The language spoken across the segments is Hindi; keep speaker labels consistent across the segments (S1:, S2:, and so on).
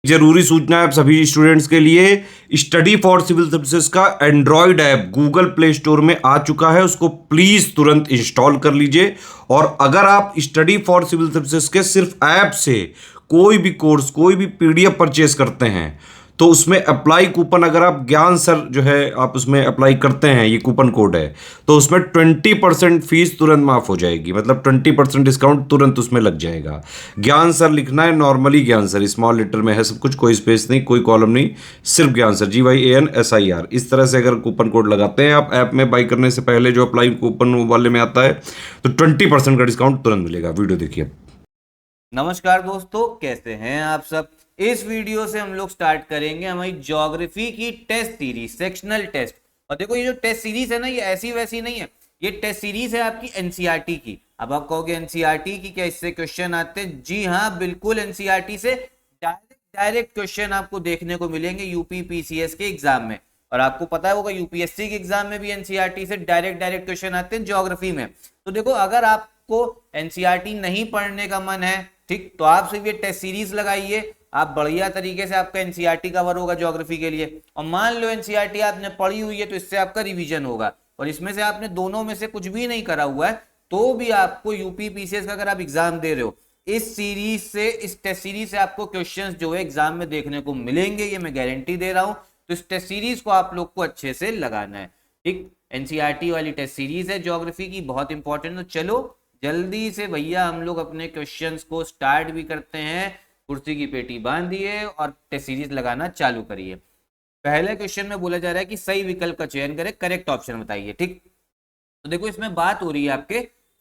S1: जरूरी सूचना है आप सभी स्टूडेंट्स के लिए, स्टडी फॉर सिविल सर्विसेज का Android app Google play store में आ चुका है, उसको प्लीज तुरंत इंस्टॉल कर लीजिए। और अगर आप स्टडी फॉर सिविल सर्विसेज के सिर्फ ऐप से कोई भी कोर्स, कोई भी पीडीएफ परचेस करते हैं तो उसमें अप्लाई कूपन, अगर आप ज्ञान सर जो है आप उसमें अप्लाई करते हैं, ये कूपन कोड है, तो उसमें 20% फीस तुरंत माफ हो जाएगी, मतलब 20% डिस्काउंट तुरंत उसमें लग जाएगा। ज्ञान सर लिखना है, नॉर्मली ज्ञान सर स्मॉल लेटर में है सब कुछ, कोई स्पेस नहीं, कोई कॉलम नहीं, सिर्फ ज्ञान सर, GYANSIR। इस तरह से अगर कूपन कोड लगाते हैं आप ऐप में बाई करने से पहले, जो अप्लाई कूपन वाले में आता है, तो 20% का डिस्काउंट तुरंत मिलेगा। वीडियो देखिए।
S2: नमस्कार दोस्तों, कैसे हैं आप सब। इस वीडियो से हम लोग स्टार्ट करेंगे हमारी ज्योग्राफी की टेस्ट सीरीज, सेक्शनल टेस्ट। और देखो ये जो टेस्ट सीरीज है ना, ये ऐसी वैसी नहीं है, ये टेस्ट सीरीज है आपकी एनसीईआरटी की। अब आप कहोगे एनसीईआरटी की क्या इससे क्वेश्चन आते हैं? जी हाँ, बिल्कुल एनसीईआरटी से डायरेक्ट क्वेश्चन आपको देखने को मिलेंगे यूपी पीसीएस के एग्जाम में। और आपको पता होगा यूपीएससी के एग्जाम में भी एनसीईआरटी से डायरेक्ट क्वेश्चन आते हैं ज्योग्राफी में। तो देखो, अगर आपको एनसीईआरटी नहीं पढ़ने का मन है, ठीक, तो आप सिर्फ ये टेस्ट सीरीज लगाइए, आप बढ़िया तरीके से आपका एनसीईआरटी कवर होगा ज्योग्राफी के लिए। और मान लो एनसीईआरटी आपने पढ़ी हुई है तो इससे आपका रिवीजन होगा, और इसमें से आपने दोनों में से कुछ भी नहीं करा हुआ है तो भी आपको यूपी पीसीएस का अगर आप एग्जाम दे रहे हो, इस सीरीज से, इस टेस्ट सीरीज से आपको क्वेश्चंस जो है एग्जाम में देखने को मिलेंगे, ये मैं गारंटी दे रहा हूं। तो इस टेस्ट सीरीज को आप लोग को अच्छे से लगाना है, ठीक। एनसीईआरटी वाली टेस्ट सीरीज है ज्योग्राफी की, बहुत इंपॉर्टेंट। तो चलो जल्दी से भैया हम लोग अपने क्वेश्चंस को स्टार्ट भी करते हैं। कुर्सी की पेटी बांधिए और टेस्ट सीरीज लगाना चालू करिए। पहले क्वेश्चन में बोला जा रहा है कि सही विकल्प का चयन करें, करेक्ट ऑप्शन बताइए, ठीक। तो देखो इसमें बात हो रही है आपके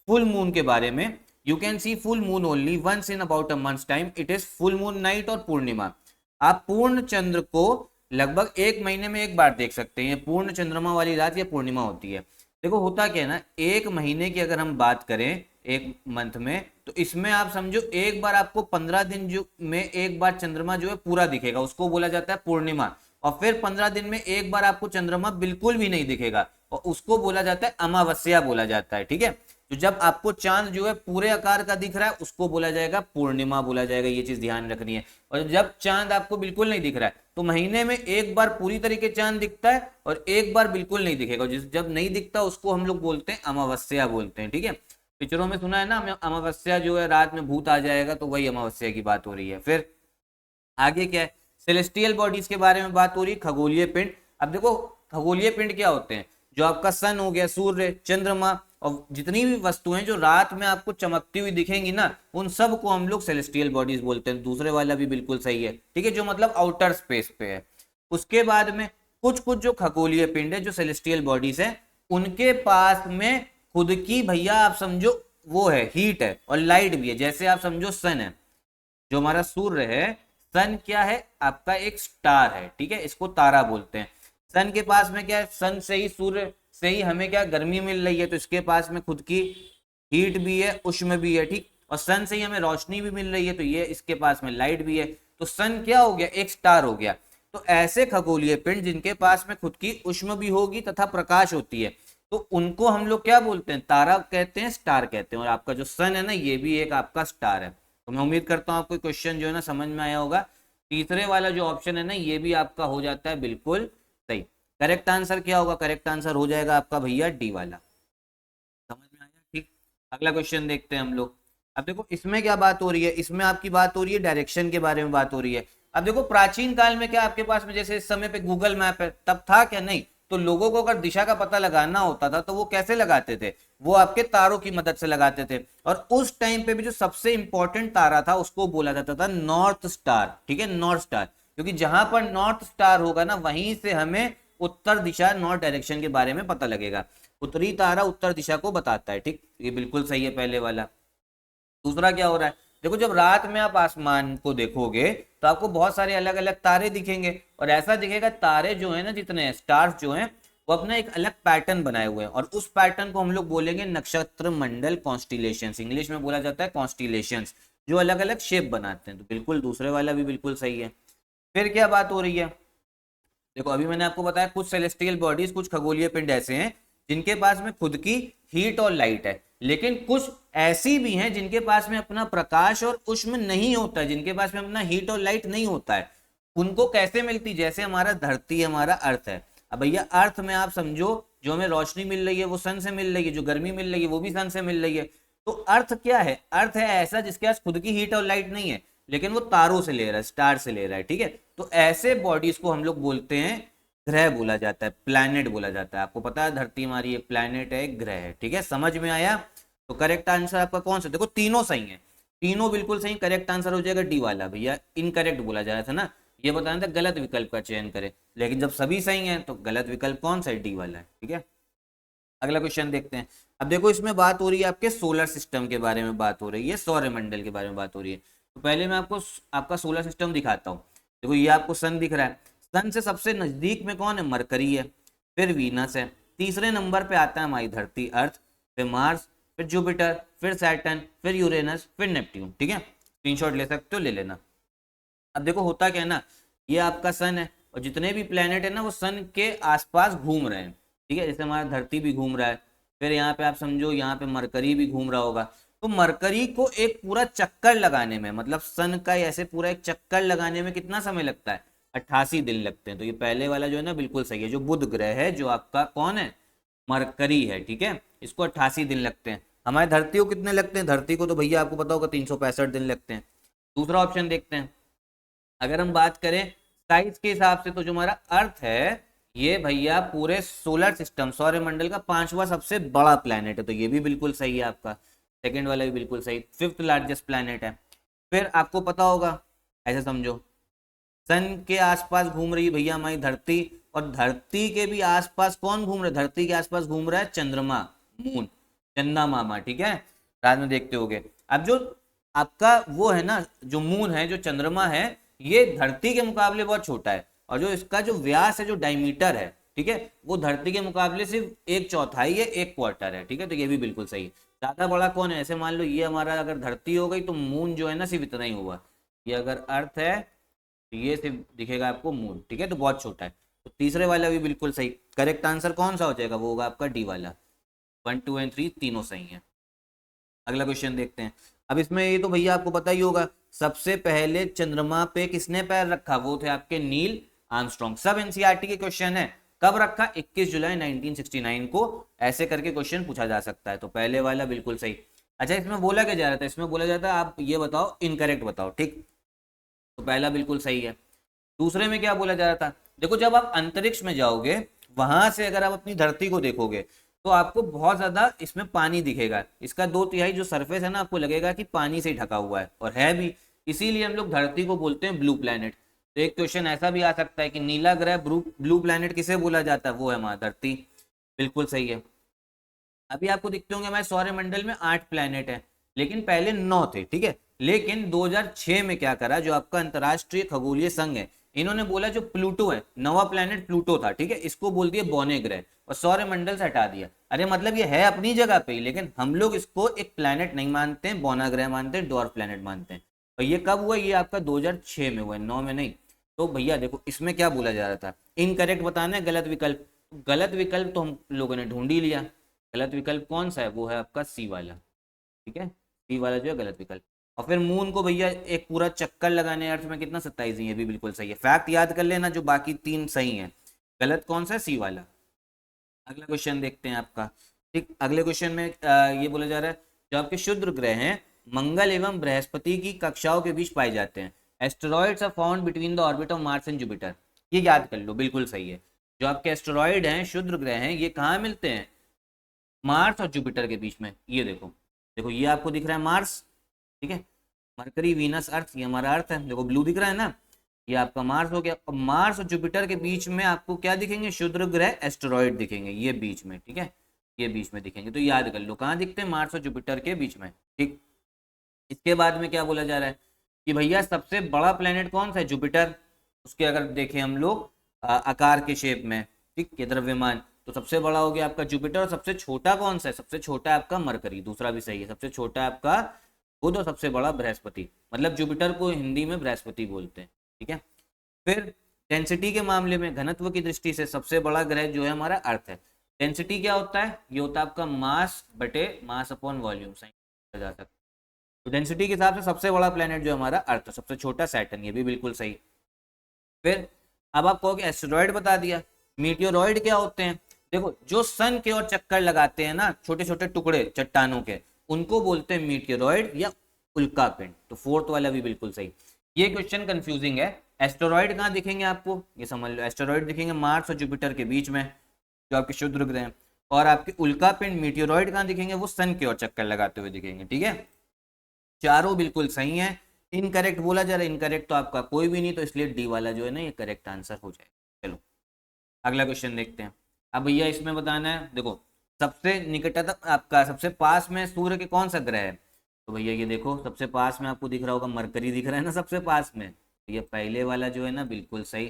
S2: फुल मून के बारे में। You can see full moon only once in about a month's time, it is full moon night और पूर्णिमा। आप पूर्ण चंद्र को लगभग एक महीने में एक बार देख सकते हैं। पूर्ण चंद्रमा वाली रात या पूर्णिमा होती है। देखो होता क्या है ना, एक महीने की अगर हम बात करें, एक मंथ में, तो इसमें आप समझो एक बार आपको 15 दिन जो में एक बार चंद्रमा जो है पूरा दिखेगा, उसको बोला जाता है पूर्णिमा। और फिर 15 दिन में एक बार आपको चंद्रमा बिल्कुल भी नहीं दिखेगा, और उसको बोला जाता है अमावस्या बोला जाता है, ठीक है। तो जब आपको चांद जो है पूरे आकार का दिख रहा है उसको बोला जाएगा पूर्णिमा बोला जाएगा, ये चीज ध्यान रखनी है। और जब चांद आपको बिल्कुल नहीं दिख रहा है तो महीने में एक बार पूरी तरीके चांद दिखता है और एक बार बिल्कुल नहीं दिखेगा। जब नहीं दिखता उसको हम लोग बोलते हैं अमावस्या बोलते हैं, ठीक है। पिक्चरों में सुना है ना, अमावस्या जो है रात में भूत आ जाएगा, तो वही अमावस्या की बात हो रही है। फिर आगे क्या है, सेलेस्टियल बॉडीज के बारे में बात हो रही है, खगोलीय पिंड। अब देखो खगोलीय पिंड क्या होते हैं, जो आपका सन हो गया, सूर्य, चंद्रमा, और जितनी भी वस्तुएं जो रात में आपको चमकती हुई दिखेंगी ना, उन सब को हम लोग सेलेस्टियल बॉडीज बोलते हैं। दूसरे वाला भी बिल्कुल सही है, ठीक है, जो मतलब आउटर स्पेस पे है। उसके बाद में कुछ कुछ जो खगोलीय पिंड है, जो सेलेस्टियल बॉडीज है, उनके पास में खुद की भैया आप समझो वो है, हीट है और लाइट भी है। जैसे आप समझो सन है, जो हमारा सूर्य है, सन क्या है आपका, एक स्टार है, ठीक है, इसको तारा बोलते हैं। सन के पास में क्या है, सन से ही, सूर्य से ही हमें क्या गर्मी मिल रही है, तो इसके पास में खुद की हीट भी है, उष्ण भी है, ठीक। और सन से ही हमें रोशनी भी मिल रही है, तो ये इसके पास में लाइट भी है। तो सन क्या हो गया, एक स्टार हो गया। तो ऐसे खगोलीय पिंड जिनके पास में खुद की उष्ण भी होगी तथा प्रकाश होती है, तो उनको हम लोग क्या बोलते हैं, तारा कहते हैं, स्टार कहते हैं। और आपका जो सन है ना, ये भी एक आपका स्टार है। तो मैं उम्मीद करता हूँ आपको क्वेश्चन जो है ना समझ में आया होगा। तीसरे वाला जो ऑप्शन है ना, ये भी आपका हो जाता है बिल्कुल सही। करेक्ट आंसर क्या होगा, करेक्ट आंसर हो जाएगा आपका भैया डी वाला। समझ में आया, ठीक। अगला क्वेश्चन देखते हैं हम लोग। अब देखो इसमें क्या बात हो रही है, इसमें आपकी बात हो रही है डायरेक्शन के बारे में बात हो रही है। अब देखो प्राचीन काल में क्या आपके पास में, जैसे इस समय पे गूगल मैप है, तब था क्या, नहीं। तो लोगों को अगर दिशा का पता लगाना होता था तो वो कैसे लगाते थे, वो आपके तारों की मदद से लगाते थे। और उस टाइम पे भी जो सबसे इंपॉर्टेंट तारा था उसको बोला जाता था नॉर्थ स्टार, ठीक है, नॉर्थ स्टार। क्योंकि जहां पर नॉर्थ स्टार होगा ना, वहीं से हमें उत्तर दिशा, नॉर्थ डायरेक्शन के बारे में पता लगेगा। उत्तरी तारा उत्तर दिशा को बताता है, ठीक, ये बिल्कुल सही है पहले वाला। दूसरा क्या हो रहा है, देखो जब रात में आप आसमान को देखोगे तो आपको बहुत सारे अलग अलग तारे दिखेंगे, और ऐसा दिखेगा तारे जो है ना, जितने स्टार्स जो हैं, वो अपना एक अलग पैटर्न बनाए हुए हैं, और उस पैटर्न को हम लोग बोलेंगे नक्षत्र मंडल, कॉन्स्टिलेशंस। इंग्लिश में बोला जाता है कॉन्स्टिलेशंस, जो अलग अलग शेप बनाते हैं। तो बिल्कुल दूसरे वाला भी बिल्कुल सही है। फिर क्या बात हो रही है, देखो अभी मैंने आपको बताया कुछ सेलेस्टियल बॉडीज, कुछ खगोलीय पिंड ऐसे हैं जिनके पास में खुद की हीट और लाइट है, लेकिन कुछ ऐसी भी हैं जिनके पास में अपना प्रकाश और उष्ण नहीं होता है, जिनके पास में अपना हीट और लाइट नहीं होता है। उनको कैसे मिलती, जैसे हमारा धरती हमारा अर्थ है। अब भैया अर्थ में आप समझो जो हमें रोशनी मिल रही है वो सन से मिल रही है, जो गर्मी मिल रही है वो भी सन से मिल रही है। तो अर्थ क्या है, अर्थ है ऐसा जिसके पास खुद की हीट और लाइट नहीं है, लेकिन वो तारों से ले रहा है, स्टार से ले रहा है, ठीक है। तो ऐसे बॉडीज को हम लोग बोलते हैं ग्रह बोला जाता है, प्लैनेट बोला जाता है। आपको पता है धरती हमारी एक प्लैनेट है, एक ग्रह है, ठीक है, समझ में आया। तो करेक्ट आंसर आपका कौन सा, देखो तीनों सही है, तीनों बिल्कुल सही। करेक्ट आंसर हो जाएगा डी वाला। भैया इनकरेक्ट बोला जा रहा था ना, ये बताना था गलत विकल्प का चयन करें, लेकिन जब सभी सही हैं तो गलत विकल्प कौन सा है, डी वाला है, ठीक है। अगला क्वेश्चन देखते हैं। अब देखो इसमें बात हो रही है आपके सोलर सिस्टम के बारे में, बात हो रही है सौरमंडल के बारे में बात हो रही है। तो पहले मैं आपको आपका सोलर सिस्टम दिखाता हूँ। देखो ये आपको सन दिख रहा है, सन से सबसे नजदीक में कौन है, मरकरी है, फिर वीनस है, तीसरे नंबर पे आता है हमारी धरती अर्थ, फिर मार्स, फिर जुपिटर, फिर सैटर्न, फिर यूरेनस, फिर नेपट्यून, ठीक है। स्क्रीनशॉट ले सकते हो, ले लेना। अब देखो होता क्या है ना, ये आपका सन है और जितने भी प्लेनेट है ना वो सन के आसपास घूम रहे हैं, ठीक है। जैसे हमारा धरती भी घूम रहा है, फिर यहाँ पे आप समझो यहाँ पे मरकरी भी घूम रहा होगा। तो मरकरी को एक पूरा चक्कर लगाने में, मतलब सन का ऐसे पूरा एक चक्कर लगाने में कितना समय लगता है, 88 दिन लगते हैं। तो ये पहले वाला जो है ना बिल्कुल सही है, जो बुध ग्रह है, जो आपका कौन है, मरकरी है, ठीक है, इसको 88 दिन लगते हैं। हमारे धरती को कितने लगते हैं, धरती को तो भैया आपको पता होगा 365 दिन लगते हैं। दूसरा ऑप्शन देखते हैं। अगर हम बात करें साइज के हिसाब से, तो जो हमारा अर्थ है ये भैया पूरे सोलर सिस्टम सौरमंडल का 5वां सबसे बड़ा प्लैनेट है, तो ये भी बिल्कुल सही है आपका। सेकंड वाला भी बिल्कुल सही, 5th लार्जेस्ट प्लैनेट है। फिर आपको पता होगा, ऐसे समझो सन के आसपास घूम रही है भैया हमारी धरती, और धरती के भी आसपास कौन घूम रहा है, धरती के आसपास घूम रहा है चंद्रमा, मून, चंदा मामा, ठीक है, रात में देखते होगे। अब जो आपका वो है ना, जो मून है, जो चंद्रमा है, ये धरती के मुकाबले बहुत छोटा है, और जो इसका जो व्यास है, जो डायमीटर है, ठीक है, वो धरती के मुकाबले सिर्फ 1/4 है, 1/4 है, ठीक है। तो ये भी बिल्कुल सही। ज्यादा बड़ा कौन है, ऐसे मान लो ये हमारा अगर धरती हो गई तो मून जो है ना सिर्फ इतना ही होगा, ये अगर अर्थ है तो ये सिर्फ दिखेगा आपको मून, ठीक है, तो बहुत छोटा है। तो तीसरे वाला भी बिल्कुल सही। करेक्ट आंसर कौन सा हो जाएगा, वो होगा आपका डी वाला। 1, 2 एंड 3 तीनों सही है। अगला क्वेश्चन देखते हैं। अब इसमें ये तो भैया आपको पता ही होगा, सबसे पहले चंद्रमा पे किसने पैर रखा, वो थे आपके नील आर्मस्ट्रॉन्ग। सब एनसीईआरटी के क्वेश्चन है। कब रखा, 21 जुलाई 1969 को, ऐसे करके क्वेश्चन पूछा जा सकता है। तो पहले वाला बिल्कुल सही। अच्छा इसमें बोला क्या जा रहा था, इसमें बोला जाता है आप ये बताओ, इनकरेक्ट बताओ, ठीक। तो पहला बिल्कुल सही है। दूसरे में क्या बोला जा रहा था, देखो जब आप अंतरिक्ष में जाओगे, वहां से अगर आप अपनी धरती को देखोगे तो आपको बहुत ज्यादा इसमें पानी दिखेगा। इसका 2/3 जो सरफेस है ना, आपको लगेगा कि पानी से ढका हुआ है, और है भी। इसीलिए हम लोग धरती को बोलते हैं ब्लू प्लैनेट। तो एक क्वेश्चन ऐसा भी आ सकता है कि नीला ग्रह ब्लू प्लैनेट किसे बोला जाता है, वो है हमारा धरती। बिल्कुल सही है। अभी आपको दिखते होंगे हमारे सौरमंडल में 8 प्लैनेट है, लेकिन पहले 9 थे, ठीक है। लेकिन 2006 में क्या करा, जो आपका अंतरराष्ट्रीय खगोलीय संघ है, इन्होंने बोला जो प्लूटो है, नवा प्लैनेट प्लूटो था, ठीक है, इसको बोल दिया बौने ग्रह, और सौरमंडल से हटा दिया। अरे मतलब ये है अपनी जगह पे ही, लेकिन हम लोग इसको एक प्लैनेट नहीं मानते हैं, बौना ग्रह मानते हैं, डॉर्फ प्लैनेट मानते हैं। और ये कब हुआ, ये आपका 2006 में हुआ है, 9 में नहीं। तो भैया देखो इसमें क्या बोला जा रहा था, इनकरेक्ट बताना है, गलत विकल्प। गलत विकल्प तो हम लोगों ने ढूंढ ही लिया। गलत विकल्प कौन सा है, वो है आपका सी वाला, ठीक है, सी वाला जो है गलत विकल्प। और फिर मून को भैया एक पूरा चक्कर लगाने अर्थ में कितना 27 ही है, भी बिल्कुल सही है। फैक्ट याद कर लेना, जो बाकी 3 सही है। गलत कौन सा है, सी वाला। अगला क्वेश्चन देखते हैं आपका, ठीक। अगले क्वेश्चन में ये बोला जा रहा है, जो आपके क्षुद्र ग्रह हैं मंगल एवं बृहस्पति की कक्षाओं के बीच पाए जाते हैं। Asteroids are found between the orbit of Mars and Jupiter. ये याद कर लो, बिल्कुल सही है। जो आपके एस्टेरॉइड हैं, क्षुद्र ग्रह हैं, ये कहाँ मिलते हैं, मार्स और जुपिटर के बीच में। ये देखो, देखो ये आपको दिख रहा है मार्स, ठीक है, मरकरी, वीनस, अर्थ, ये हमारा अर्थ है। देखो ब्लू दिख रहा है ना, ये आपका मार्स हो गया। और मार्स और जुपिटर के बीच में आपको क्या दिखेंगे, क्षुद्र ग्रह एस्टेरॉइड दिखेंगे, ये बीच में, ठीक है, ये बीच में दिखेंगे। तो याद कर लो कहाँ दिखते हैं, मार्स और जुपिटर के बीच में, ठीक। इसके बाद में क्या बोला जा रहा है कि भैया सबसे बड़ा प्लेनेट कौन सा है, जुपिटर। उसके अगर देखें हम लोग आकार के शेप में, ठीक, ये द्रव्यमान, तो सबसे बड़ा हो गया आपका जुपिटर। और सबसे छोटा कौन सा है, सबसे छोटा है आपका मरकरी, दूसरा भी सही है। सबसे छोटा है आपका बुध, और सबसे बड़ा बृहस्पति। मतलब जुपिटर को हिंदी में बृहस्पति बोलते हैं, ठीक है। फिर डेंसिटी के मामले में, घनत्व की दृष्टि से सबसे बड़ा ग्रह जो है हमारा अर्थ है। डेंसिटी क्या होता है, ये होता है आपका मास बटे मास अपॉन वॉल्यूम, सही जा सकता है। तो डेंसिटी के हिसाब से सबसे बड़ा प्लेनेट जो हमारा अर्थ है, सबसे छोटा सैटर्न, ये भी बिल्कुल सही। फिर अब आप कहोगे एस्टेरॉइड बता दिया, मीटियोरॉइड क्या होते हैं? देखो जो सन के और चक्कर लगाते हैं ना, छोटे छोटे टुकड़े चट्टानों के, उनको बोलते हैं मीटियोरॉइड या उल्कापिंड। तो फोर्थ वाला भी बिल्कुल सही। ये क्वेश्चन कंफ्यूजिंग है। एस्टेरॉइड कहाँ दिखेंगे आपको, ये समझ लो, एस्टेरॉइड दिखेंगे मार्स और जुपिटर के बीच में, जो आपके शुद्ध ग्रह हैं। और आपके उल्कापिंड मीटियोरॉइड कहाँ दिखेंगे, वो सन की ओर चक्कर लगाते हुए दिखेंगे। ठीक है, चारों बिल्कुल सही है। इनकरेक्ट बोला जा रहा है, इनकरेक्ट तो आपका कोई भी नहीं, तो इसलिए डी वाला जो है ना ये करेक्ट आंसर हो जाएगा। चलो अगला क्वेश्चन देखते हैं। अब भैया इसमें बताना है, देखो सबसे निकटतम आपका सबसे पास में सूर्य के कौन सा ग्रह है? तो भैया ये देखो सबसे पास में आपको दिख रहा होगा, मरकरी दिख रहा है ना सबसे पास में, तो ये पहले वाला जो है ना बिल्कुल सही।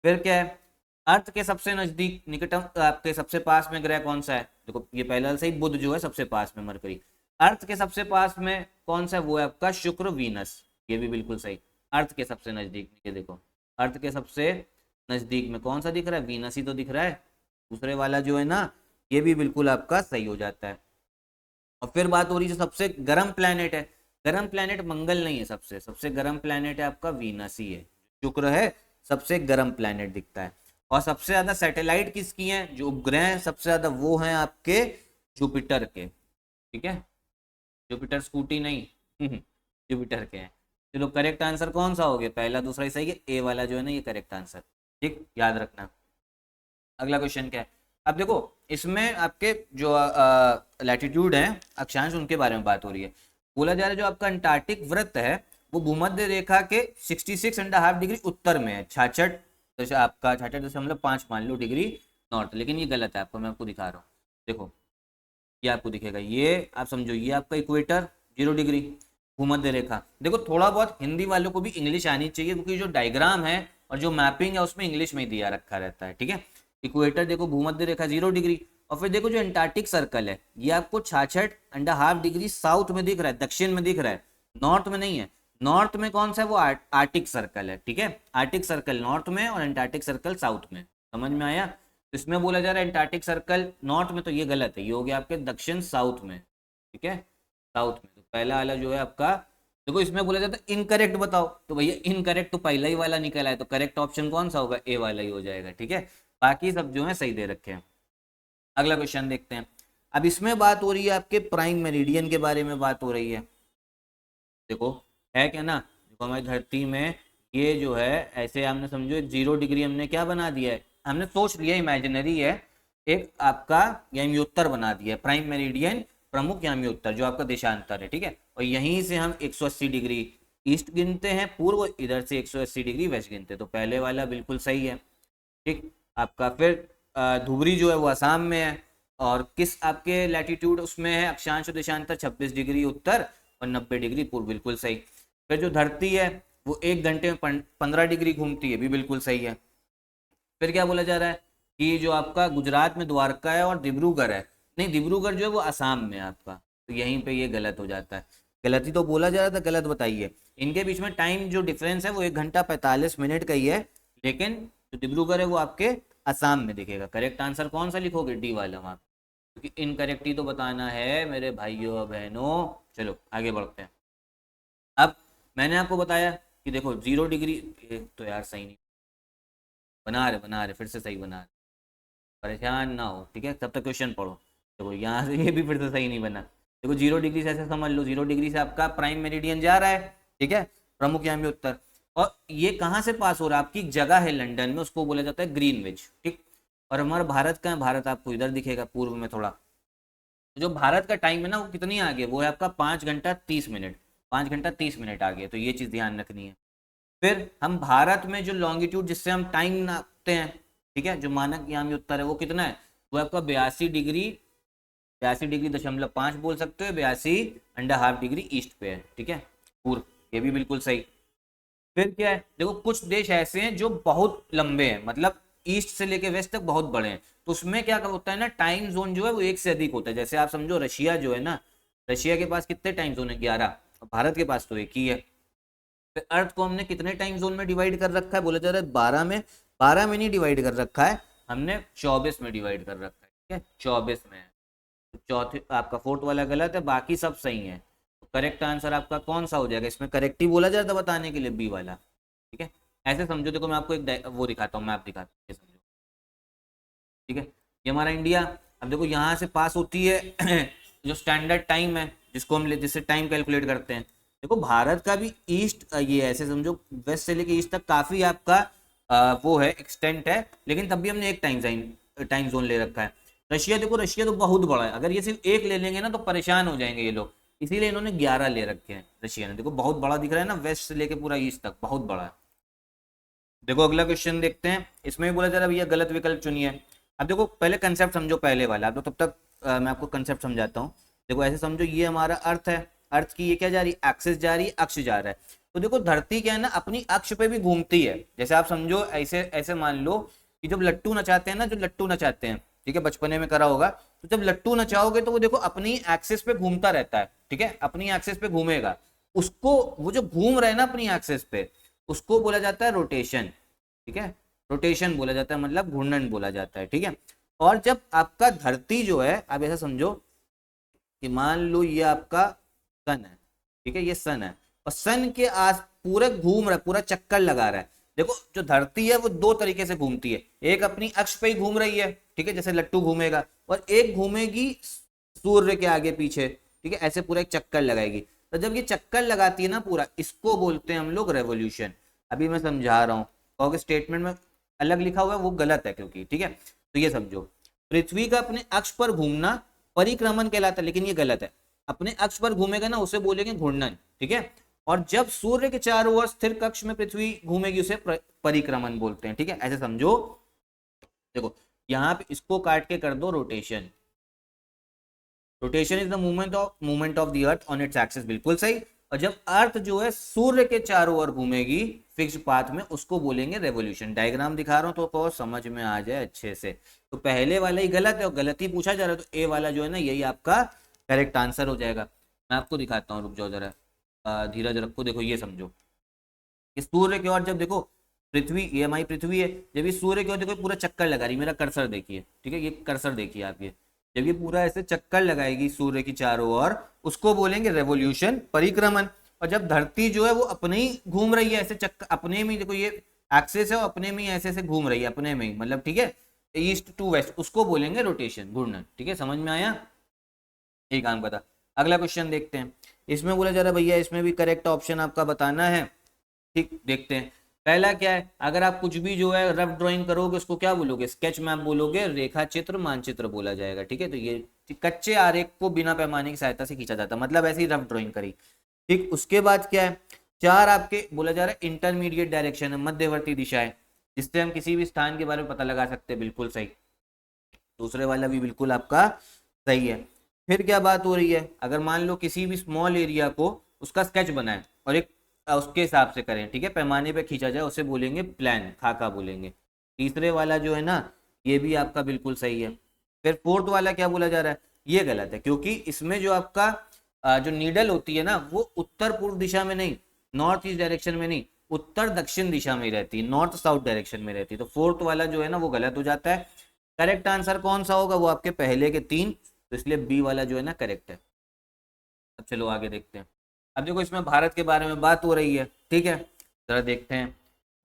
S2: फिर क्या है, अर्थ के सबसे नजदीक निकटतम आपके सबसे पास में ग्रह कौन सा है? देखो ये पहला सही, बुध जो है सबसे पास में, मरकरी। अर्थ के सबसे पास में कौन सा है, वो है आपका शुक्र, वीनस, ये भी बिल्कुल सही। अर्थ के सबसे नजदीक, ये देखो अर्थ के सबसे नजदीक में कौन सा दिख रहा है, वीनस ही तो दिख रहा है। दूसरे वाला जो है ना ये भी बिल्कुल आपका सही हो जाता है। और फिर बात हो रही है जो सबसे गर्म प्लेनेट है, गर्म प्लेनेट मंगल नहीं है, सबसे सबसे गर्म प्लेनेट है आपका वीनस ही है, शुक्र है सबसे गर्म प्लेनेट दिखता है। और सबसे ज्यादा सैटेलाइट किसकी हैं, जो उपग्रह हैं सबसे ज्यादा वो हैं आपके जुपिटर के। ठीक है, जुपिटर स्कूटी नहीं जुपिटर के हैं। चलो करेक्ट आंसर कौन सा हो गया, पहला दूसरा ही सही है, ए वाला जो है ना ये करेक्ट आंसर। ठीक, याद रखना। अगला क्वेश्चन क्या है, अब देखो इसमें आपके जो लैटिट्यूड हैं, अक्षांश, उनके बारे में बात हो रही है। बोला जा रहा है जो आपका अंटार्कटिक वृत्त है वो भूमध्य रेखा के 66.5 डिग्री उत्तर में है, 66 आपका 66.5 मान लो डिग्री नॉर्थ, लेकिन ये गलत है, आपको मैं आपको दिखा रहा हूँ। देखो ये आपको दिखेगा, ये आप समझो ये आपका इक्वेटर 0 डिग्री, भूमध्य रेखा। देखो थोड़ा बहुत हिंदी वालों को भी इंग्लिश आनी चाहिए, क्योंकि जो डायग्राम है और जो मैपिंग है उसमें इंग्लिश में ही दिया रखा रहता है। ठीक है, इक्वेटर देखो, भूमध्य रेखा 0 डिग्री, और फिर देखो जो अंटार्कटिक सर्कल है ये आपको 66.5 डिग्री साउथ में दिख रहा है, दक्षिण में दिख रहा है, नॉर्थ में नहीं है। नॉर्थ में कौन सा है, वो आर्टिक सर्कल है। ठीक है, आर्टिक सर्कल नॉर्थ में और अंटार्कटिक सर्कल साउथ में, समझ में आया? तो इसमें बोला जा रहा है अंटार्कटिक सर्कल नॉर्थ में, तो ये गलत है, ये हो गया आपके दक्षिण साउथ में। ठीक है, साउथ में। तो पहला वाला जो है आपका, देखो इसमें बोला जाता है इनकरेक्ट बताओ, तो भैया इनकरेक्ट तो पहला ही वाला निकला है, तो करेक्ट ऑप्शन कौन सा होगा, ए वाला ही हो जाएगा। ठीक है, बाकी सब जो है सही दे रखे हैं। अगला क्वेश्चन देखते हैं। अब इसमें बात हो रही है आपके प्राइम मेरिडियन के बारे में बात हो रही है। देखो है क्या ना, देखो हमारी धरती में ये जो है ऐसे हमने समझो 0 डिग्री हमने क्या बना दिया है, हमने सोच लिया इमेजिनरी है, एक आपका यामी-उत्तर बना दिया है, प्राइम मेरिडियन प्रमुख यामी-उत्तर जो आपका देशांतर है। ठीक है, और यहीं से हम 180 डिग्री ईस्ट गिनते हैं पूर्व, इधर से 180 डिग्री वेस्ट गिनते हैं, तो पहले वाला बिल्कुल सही है। ठीक, आपका फिर धुबरी जो है वो असम में है, और किस आपके लैटिट्यूड उसमें है, अक्षांश और देशांतर 26 डिग्री उत्तर और 90 डिग्री पूर्व, बिल्कुल सही। फिर जो धरती है वो 1 घंटे में 15 डिग्री घूमती है, भी बिल्कुल सही है। फिर क्या बोला जा रहा है कि जो आपका गुजरात में द्वारका है और डिब्रूगढ़ है, नहीं डिब्रूगढ़ जो है वो असम में है आपका, तो यहीं पे ये गलत हो जाता है। गलत ही तो बोला जा रहा था, गलत बताइए। इनके बीच में टाइम जो डिफरेंस है वो 1 घंटा 45 मिनट का ही है, लेकिन जो डिब्रूगढ़ है वो आपके असम में दिखेगा। करेक्ट आंसर कौन सा लिखोगे, डी वाला वहाँ, क्योंकि इनकरेक्ट ही तो बताना है मेरे भाइयों बहनों। चलो आगे बढ़ते हैं। अब मैंने आपको बताया कि देखो 0 डिग्री, तो यार सही नहीं बना रहे फिर से सही बना रहे, परेशान ना हो। ठीक है, तब तक क्वेश्चन पढ़ो। देखो यहाँ से ये भी फिर से सही नहीं बना। देखो 0 डिग्री से ऐसे समझ लो, 0 डिग्री से आपका प्राइम मेरिडियन जा रहा है। ठीक है, प्रमुख यामी उत्तर, और ये कहाँ से पास हो रहा है, आपकी जगह है लंदन में, उसको बोला जाता है ग्रीनविच। ठीक, और हमारा भारत का है, भारत आपको इधर दिखेगा पूर्व में थोड़ा। जो भारत का टाइम है ना वो कितनी आगे, वो है आपका 5 घंटा 30 मिनट, 5 घंटा 30 मिनट आगे, तो ये चीज़ ध्यान रखनी है। फिर हम भारत में जो लॉन्गिट्यूड जिससे हम टाइम नापते हैं, ठीक है, जो मानक यामी उत्तर है वो कितना है, वो आपका 82.5 बोल सकते हो, 82.5 डिग्री ईस्ट पे है। ठीक है, पूर्व, ये भी बिल्कुल सही। फिर क्या है, देखो कुछ देश ऐसे हैं जो बहुत लंबे हैं, मतलब ईस्ट से लेके वेस्ट तक बहुत बड़े हैं, तो उसमें क्या होता है ना, टाइम जोन जो है वो एक से अधिक होता है। जैसे आप समझो रशिया जो है ना, रशिया के पास कितने टाइम जोन है, 11, भारत के पास तो एक ही है। फिर अर्थ को हमने कितने टाइम जोन में डिवाइड कर रखा है, बोला जा रहा है 12 में, 12 में नहीं डिवाइड कर रखा है हमने, 24 में डिवाइड कर रखा है। ठीक है, 24 में है, तो चौथे आपका फोर्थ वाला गलत है, बाकी सब सही है। तो करेक्ट आंसर आपका कौन सा हो जाएगा, इसमें करेक्ट ही बोला जाता है बताने के लिए, बी वाला। ठीक है, ऐसे समझो, देखो मैं आपको एक वो दिखाता हूँ, मैप दिखाता हूँ, ये समझो, ठीक है। ये हमारा इंडिया, अब देखो यहाँ से पास होती है जो स्टैंडर्ड टाइम है, जिसको हम जिससे टाइम कैलकुलेट करते हैं। देखो भारत का भी ईस्ट, ये ऐसे समझो वेस्ट से लेके ईस्ट तक काफी आपका वो है, एक्सटेंट है, लेकिन तब भी हमने एक टाइम जोन ले रखा है। रशिया देखो, रशिया तो बहुत बड़ा है, अगर ये सिर्फ एक ले लेंगे ना तो परेशान हो जाएंगे ये लोग, इसीलिए इन्होंने 11 ले रखे हैं रशिया ने। देखो बहुत बड़ा दिख रहा है ना, वेस्ट से लेके पूरा ईस्ट तक बहुत बड़ा है। देखो अगला क्वेश्चन देखते हैं, इसमें भी बोला जा रहा है भैया गलत विकल्प चुनिए। अब देखो पहले कंसेप्ट समझो पहले वाला, अब तो तब तक मैं आपको कंसेप्ट समझाता हूँ। देखो ऐसे समझो, ये हमारा अर्थ है, अर्थ की ये क्या जा रही है, एक्सिस जा रही है, अक्ष जा रहा है। तो देखो धरती क्या है ना, अपनी अक्ष पे भी घूमती है। जैसे आप समझो, ऐसे ऐसे मान लो कि जब लट्टू नचाते हैं ना, जो लट्टू नचाते हैं, ठीक है, बचपने में करा होगा, तो जब लट्टू नचाओगे तो वो देखो अपनी एक्सिस पे घूमता रहता है, ठीक है, अपनी एक्सिस पे घूमेगा। उसको, वो जो घूम रहा है ना अपनी एक्सिस पे, उसको बोला जाता है रोटेशन, ठीक है, रोटेशन बोला जाता है, मतलब घूर्णन बोला जाता है, ठीक है। और जब आपका धरती जो है, आप ऐसा समझो कि मान लो ये आपका सन है, ठीक है, ये सन है, और सन के आस पूरे घूम रहा है, पूरा चक्कर लगा रहा है। देखो जो धरती है वो दो तरीके से घूमती है, एक अपनी अक्ष पे ही घूम रही है, ठीक है, जैसे लट्टू घूमेगा, और एक घूमेगी सूर्य के आगे पीछे, ठीक है, ऐसे पूरा एक चक्कर लगाएगी। तो जब ये चक्कर लगाती है ना पूरा, इसको बोलते हैं हम लोग रेवोल्यूशन। अभी मैं समझा रहा हूँ, और स्टेटमेंट में अलग लिखा हुआ है वो गलत है, क्योंकि ठीक है। तो ये समझो, पृथ्वी का अपने अक्ष पर घूमना परिक्रमण कहलाता है, लेकिन ये गलत है। अपने अक्ष पर घूमेगा ना, उसे बोलेंगे घूर्णन, ठीक है। और जब सूर्य के चारों ओर स्थिर कक्ष में पृथ्वी घूमेगी, उसे परिक्रमण बोलते हैं, ठीक है, ऐसे समझो। देखो यहाँ पे इसको काट के कर दो rotation. Rotation is the movement of the earth on its axis, बिल्कुल सही। और जब अर्थ जो है सूर्य के चारों ओर घूमेगी फिक्स्ड पाथ में, उसको बोलेंगे रेवोल्यूशन। डायग्राम दिखा रहा हूं तो बहुत समझ में आ जाए अच्छे से। तो पहले वाला ही गलत है और गलत ही पूछा जा रहा है, तो ए वाला जो है ना यही आपका करेक्ट आंसर हो जाएगा। मैं आपको दिखाता हूँ, रुक जाओ जरा, धीरज रखो। देखो ये समझो, इस सूर्य की ओर जब देखो पृथ्वी, ये हमारी पृथ्वी है, जब ये सूर्य की ओर देखो पूरा चक्कर लगा रही, मेरा कर्सर देखिए, ठीक है, ये कर्सर देखिए आप, ये जब ये पूरा ऐसे चक्कर लगाएगी सूर्य की चारों ओर, उसको बोलेंगे रेवोल्यूशन, परिक्रमण। और जब धरती जो है वो अपने ही घूम रही है ऐसे चक्कर, अपने में, देखो ये एक्सिस है, अपने में ऐसे ऐसे घूम रही है अपने में ही, मतलब ठीक है, ईस्ट टू वेस्ट, उसको बोलेंगे रोटेशन, घूर्णन, ठीक है, समझ में आया, ये काम का था। अगला क्वेश्चन देखते हैं, इसमें बोला जा रहा है भैया इसमें भी करेक्ट ऑप्शन आपका बताना है, ठीक, देखते हैं। पहला क्या है, अगर आप कुछ भी जो है रफ ड्राइंग करोगे उसको क्या बोलोगे, स्केच मैप बोलोगे, रेखा चित्र, मानचित्र बोला जाएगा, ठीक है। तो ये कच्चे आरेख को बिना पैमाने की सहायता से खींचा जाता है, मतलब ऐसी रफ ड्राइंग करी, ठीक। उसके बाद क्या है, चार आपके बोला जा रहा है इंटरमीडिएट डायरेक्शन है, मध्यवर्ती दिशा है, जिससे हम किसी भी स्थान के बारे में पता लगा सकते हैं, बिल्कुल सही। दूसरे वाला भी बिल्कुल आपका सही है। फिर क्या बात हो रही है, अगर मान लो किसी भी स्मॉल एरिया को उसका स्केच बनाए और एक उसके हिसाब से करें, ठीक है, पैमाने पे खींचा जाए, उसे बोलेंगे प्लान, खाका बोलेंगे। तीसरे वाला जो है ना ये भी आपका बिल्कुल सही है। फिर फोर्थ वाला क्या बोला जा रहा है, ये गलत है, क्योंकि इसमें जो आपका जो नीडल होती है ना वो उत्तर पूर्व दिशा में नहीं, नॉर्थ ईस्ट डायरेक्शन में नहीं, उत्तर दक्षिण दिशा में रहती है, नॉर्थ साउथ डायरेक्शन में रहती है। तो फोर्थ वाला जो है ना वो गलत हो जाता है। करेक्ट आंसर कौन सा होगा, वो आपके पहले के तीन, तो इसलिए बी वाला जो है ना करेक्ट है। अब चलो आगे देखते हैं। अब देखो इसमें भारत के बारे में बात हो रही है, ठीक है, जरा देखते हैं।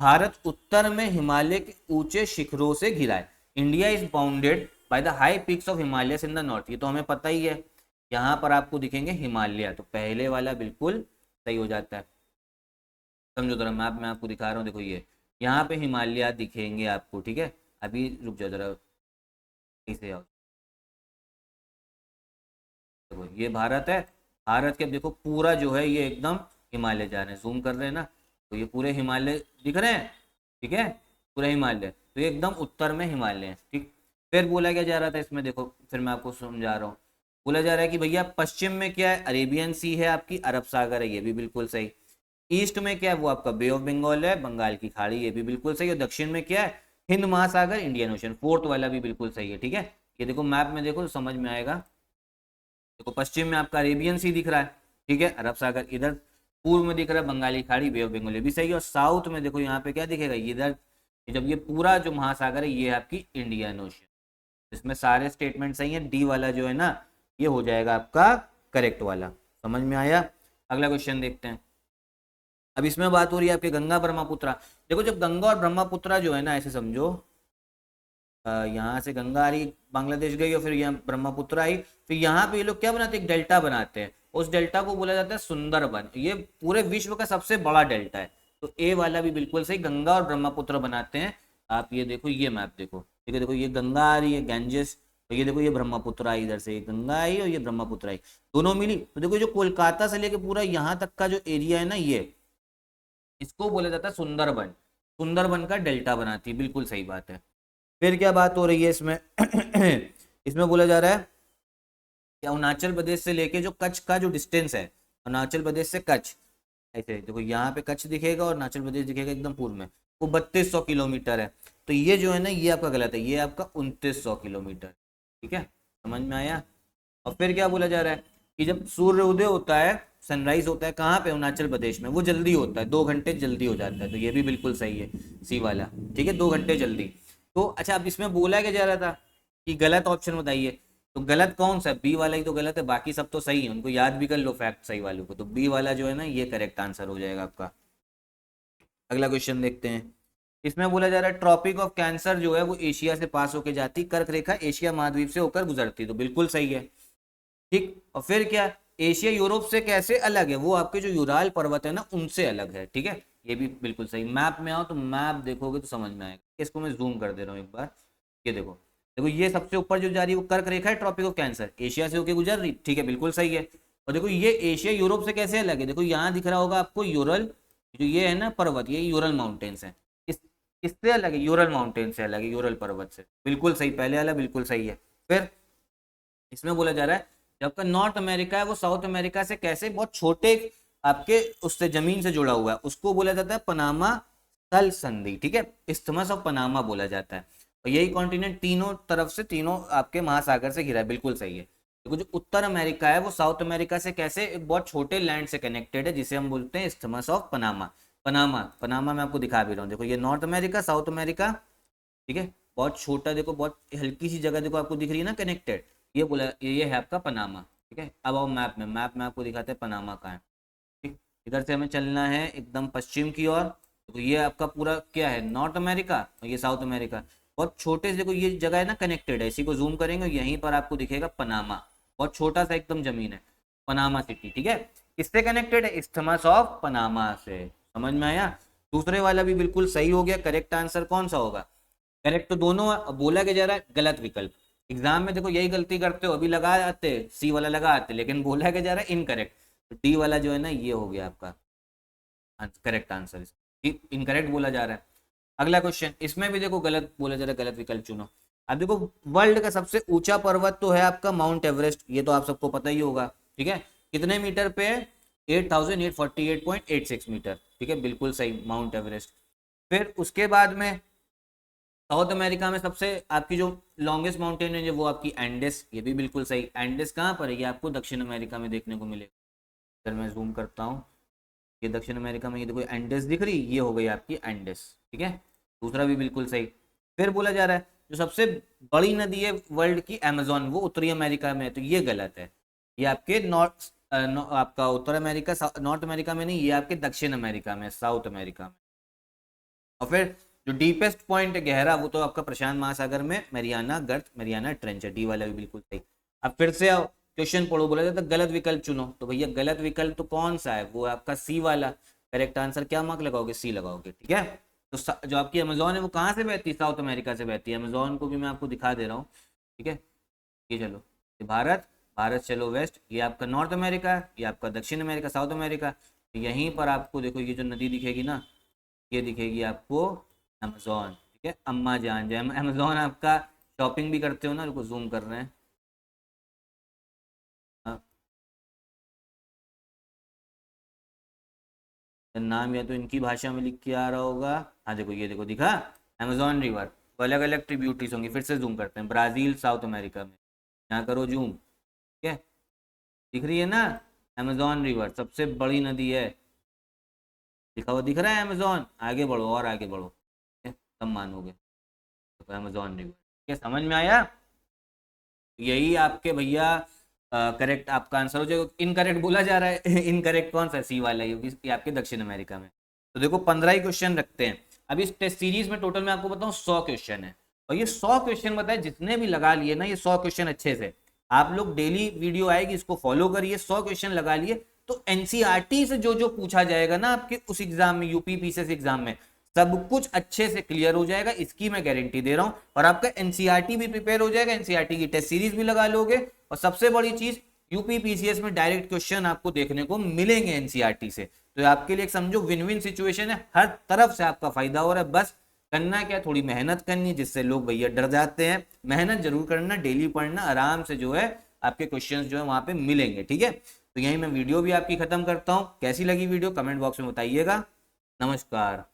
S2: भारत उत्तर में हिमालय के ऊंचे शिखरों से घिरा है। India is bounded by the high peaks of Himalayas in the north, ये तो हमें पता ही है। यहाँ पर आपको दिखेंगे हिमालय, तो पहले वाला बिल्कुल सही हो जाता है। समझो जरा, मैप में आपको दिखा रहा हूँ, देखो ये यहाँ पे हिमालय दिखेंगे आपको, ठीक है। अभी रुक जाओ जरा, इसे आओ, देखो ये भारत है, भारत के देखो पूरा जो है ये एकदम हिमालय जा रहे हैं, जूम कर रहे हैं ना, तो ये पूरे हिमालय दिख रहे हैं, ठीक है, पूरा हिमालय, तो ये एकदम उत्तर में हिमालय है, ठीक। फिर बोला क्या जा रहा था इसमें, देखो फिर मैं आपको समझा रहा हूँ। बोला जा रहा है कि भैया पश्चिम में क्या है, अरेबियन सी है, आपकी अरब सागर है, ये भी बिल्कुल सही। ईस्ट में क्या है, वो आपका बे ऑफ बंगाल है, बंगाल की खाड़ी, ये भी बिल्कुल सही। और दक्षिण में क्या है, हिंद महासागर, इंडियन ओशन, फोर्थ वाला भी बिल्कुल सही है, ठीक है। ये देखो मैप में देखो तो समझ में आएगा। देखो पश्चिम में आपका अरेबियन सी दिख रहा है, ठीक है, अरब सागर इधर, पूर्व में दिख रहा है बंगाली खाड़ी, बे ऑफ बंगाल, ये भी सही है। और साउथ में देखो यहाँ पे क्या दिखेगा, इधर जब ये पूरा जो महासागर है ये है आपकी इंडियन ओशन। इसमें सारे स्टेटमेंट सही है, डी वाला जो है ना ये हो जाएगा आपका करेक्ट वाला। समझ में आया। अगला क्वेश्चन देखते हैं। अब इसमें बात हो रही है आपके गंगा ब्रह्मपुत्रा। देखो जब गंगा और ब्रह्मपुत्रा जो है ना, ऐसे समझो, यहाँ से गंगा आ रही, बांग्लादेश गई और फिर यहाँ ब्रह्मपुत्र आई, फिर यहाँ पे ये लोग क्या बनाते हैं, एक डेल्टा बनाते हैं। उस डेल्टा को बोला जाता है सुंदरबन। ये पूरे विश्व का सबसे बड़ा डेल्टा है। तो ए वाला भी बिल्कुल सही, गंगा और ब्रह्मपुत्र बनाते हैं। आप ये देखो, ये मैप देखो, ठीक है, देखो ये गंगा आ रही है, गैंजेस, तो ये देखो ये ब्रह्मपुत्र आई, इधर से ये गंगा आई और ये ब्रह्मपुत्र आई, दोनों मिली। तो देखो जो कोलकाता से लेके पूरा यहाँ तक का जो एरिया है ना, ये इसको बोला जाता है सुंदरबन। सुंदरबन का डेल्टा बनाती है, बिल्कुल सही बात है। फिर क्या बात हो रही है इसमें इसमें बोला जा रहा है कि अरुणाचल प्रदेश से लेके जो कच्छ का जो डिस्टेंस है, अरुणाचल प्रदेश से कच्छ, ऐसे देखो यहाँ पे कच्छ दिखेगा और अरुणाचल प्रदेश दिखेगा एकदम पूर्व में, वो 3200 किलोमीटर है। तो ये जो है ना, ये आपका गलत है, ये आपका 2900 किलोमीटर। ठीक है, समझ में आया। और फिर क्या बोला जा रहा है कि जब सूर्य उदय होता है, सनराइज होता है कहाँ पे, अरुणाचल प्रदेश में, वो जल्दी होता है, 2 घंटे जल्दी हो जाता है। तो ये भी बिल्कुल सही है, सी वाला, ठीक है, 2 घंटे जल्दी। तो अच्छा, अब इसमें बोला क्या जा रहा था कि गलत ऑप्शन बताइए, तो गलत कौन सा, बी वाला ही तो गलत है, बाकी सब तो सही है, उनको याद भी कर लो फैक्ट सही वालों को। तो बी वाला जो है ना, ये करेक्ट आंसर हो जाएगा आपका। अगला क्वेश्चन देखते हैं। इसमें बोला जा रहा है ट्रॉपिक ऑफ कैंसर जो है वो एशिया से पास होकर जाती, कर्क रेखा एशिया महाद्वीप से होकर गुजरती। तो बिल्कुल सही है, ठीक। और फिर क्या, एशिया यूरोप से कैसे अलग है, वो आपके जो यूराल पर्वत है ना, उनसे अलग है। ठीक है, ये भी बिल्कुल सही। मैप में आओ तो मैप देखोगे तो समझ में आएगा। इसको मैं जूम कर दे रहा हूँ एक बार, ये देखो, देखो ये सबसे ऊपर जो जा रही है वो कर्क रेखा है, ट्रॉपिक ऑफ कैंसर, एशिया से होकर गुजर रही, ठीक है, बिल्कुल सही है। और देखो ये एशिया यूरोप से कैसे अलग है, देखो यहाँ दिख रहा होगा आपको यूरल, जो ये है ना पर्वत, ये यूरल माउंटेन्स है, इस इससे अलग है, यूरल माउंटेन से अलग है, यूरल पर्वत से। बिल्कुल सही, पहले वाला बिल्कुल सही है। फिर इसमें बोला जा रहा है जब का नॉर्थ अमेरिका है वो साउथ अमेरिका से कैसे बहुत छोटे आपके उससे जमीन से जुड़ा हुआ है, उसको बोला जाता है पनामा स्थल संधि। ठीक है, इस्थमस ऑफ पनामा बोला जाता है। और यही कॉन्टिनेंट तीनों तरफ से, तीनों आपके महासागर से घिरा है, बिल्कुल सही है। देखो जो उत्तर अमेरिका है वो साउथ अमेरिका से कैसे एक बहुत छोटे लैंड से कनेक्टेड है, जिसे हम बोलते हैं isthmus of Panama. Panama, Panama मैं आपको दिखा भी रहा हूँ, देखो ये नॉर्थ अमेरिका, साउथ अमेरिका, ठीक है, बहुत छोटा, देखो बहुत हल्की सी जगह देखो आपको दिख रही है ना कनेक्टेड, ये बोला, ये है आपका पनामा। ठीक है, अब आओ मैप में, मैप में आपको दिखाते हैं पनामा कहाँ है। ठीक, इधर से हमें चलना है एकदम पश्चिम की ओर। तो ये आपका पूरा क्या है, नॉर्थ अमेरिका, और ये साउथ अमेरिका, बहुत छोटे से देखो ये जगह है ना कनेक्टेड है, इसी को जूम करेंगे यहीं पर आपको दिखेगा पनामा, बहुत छोटा सा एकदम जमीन है, पनामा सिटी। ठीक है, किससे कनेक्टेड है, इस्थमस ऑफ पनामा से। समझ में आया। दूसरे वाला भी बिल्कुल सही हो गया। करेक्ट आंसर कौन सा होगा, करेक्ट तो दोनों है। अब बोला क्या जा रहा है, गलत विकल्प। एग्जाम में देखो यही गलती करते हो, अभी लगा आते सी वाला लगा आते, लेकिन बोला क्या जा रहा है इनकरेक्ट। तो डी वाला जो है ना, ये हो गया आपका करेक्ट आंसर, इनकरेक्ट बोला जा रहा है। अगला क्वेश्चन, इसमें भी देखो गलत बोला जा रहा है, गलत विकल्प चुनो। अब देखो वर्ल्ड का सबसे ऊंचा पर्वत तो है आपका माउंट एवरेस्ट, ये तो आप सबको पता ही होगा। ठीक है, कितने मीटर पे है, 8848.86 मीटर। ठीक है, बिल्कुल सही, माउंट एवरेस्ट। फिर उसके बाद में साउथ अमेरिका में सबसे आपकी जो लॉन्गेस्ट माउंटेन है वो आपकी एंडेस, ये भी बिल्कुल सही। एंडेस कहाँ पर है, ये आपको दक्षिण अमेरिका में देखने को मिलेगा। अगर मैं जूम करता हूँ, ये दक्षिण अमेरिका में, ये देखो एंडेस दिख रही, ये हो गई आपकी एंडेस। ठीक है, दूसरा भी बिल्कुल सही। फिर बोला जा रहा है जो सबसे बड़ी नदी है वर्ल्ड की, अमेजोन, वो उत्तरी अमेरिका में है। तो ये गलत है, ये आपके आपका उत्तर अमेरिका, नॉर्थ अमेरिका में नहीं, ये आपके दक्षिण अमेरिका में, साउथ अमेरिका में। और फिर जो डीपेस्ट पॉइंट है गहरा, वो तो आपका प्रशांत महासागर में मरियाना गर्त, मरियाना ट्रेंच है। डी वाला भी बिल्कुल सही। अब फिर से आओ, क्वेश्चन पढ़ो, बोला जाता है गलत विकल्प चुनो। तो भैया गलत विकल्प तो कौन सा है, वो आपका सी वाला। करेक्ट आंसर क्या मार्क लगाओगे, सी लगाओगे। ठीक है, तो जो आपकी अमेजोन है वो कहाँ से बहती है, साउथ अमेरिका से बहती है। अमेजोन को भी मैं आपको दिखा दे रहा हूँ। ठीक है, ये चलो, ये भारत, भारत चलो वेस्ट, ये आपका नॉर्थ अमेरिका, ये आपका दक्षिण अमेरिका, साउथ अमेरिका। यहीं पर आपको देखो ये जो नदी दिखेगी ना, ये दिखेगी आपको अमेजोन। ठीक है, अम्मा जान जय अमेजोन। आपका शॉपिंग भी करते हो ना, रुको जूम कर रहे हैं। हाँ, नाम या तो इनकी भाषा में लिख के आ रहा होगा। हाँ देखो, ये देखो दिखा, अमेजोन रिवर। तो अलग अलग ट्रिब्यूटरीज होंगी, फिर से जूम करते हैं। ब्राजील, साउथ अमेरिका में, यहाँ करो जूम। ठीक है, दिख रही है ना, अमेजोन रिवर सबसे बड़ी नदी है, लिखा हुआ दिख रहा है अमेजोन। आगे बढ़ो और आगे बढ़ो, ठीक है, तब मानोगे। तो अमेजोन रिवर, ठीक है, समझ में आया। यही आपके भैया करेक्ट आपका आंसर हो जाएगा। इनकरेक्ट बोला जा रहा है इनकरेक्ट कौन सा, सी वाला, ये आपके दक्षिण अमेरिका में। तो देखो 15 ही क्वेश्चन रखते हैं। अब इस टेस्ट सीरीज में टोटल मैं आपको बताऊं 100 क्वेश्चन है, और ये 100 क्वेश्चन बताए जितने भी लगा लिए ना, ये 100 क्वेश्चन अच्छे से आप लोग डेली वीडियो आएगी इसको फॉलो करिए, 100 क्वेश्चन लगा लिए तो एनसीईआरटी से जो जो पूछा जाएगा ना आपके उस एग्जाम में, यूपी पीसीएस एग्जाम में, सब कुछ अच्छे से क्लियर हो जाएगा, इसकी मैं गारंटी दे रहा हूं। और आपका एनसीईआरटी भी प्रिपेयर हो जाएगा, एनसीईआरटी की टेस्ट सीरीज भी लगा लोगे, और सबसे बड़ी चीज यूपी पीसीएस में डायरेक्ट क्वेश्चन आपको देखने को मिलेंगे एनसीईआरटी से। तो आपके लिए एक समझो विन विन सिचुएशन है, हर तरफ से आपका फायदा हो रहा है। बस करना क्या, थोड़ी मेहनत करनी है, जिससे लोग भैया डर जाते हैं। मेहनत जरूर करना, डेली पढ़ना, आराम से जो है आपके क्वेश्चंस जो है वहां पे मिलेंगे, ठीक है। तो यही मैं वीडियो भी आपकी खत्म करता हूं। कैसी लगी वीडियो कमेंट बॉक्स में बताइएगा। नमस्कार।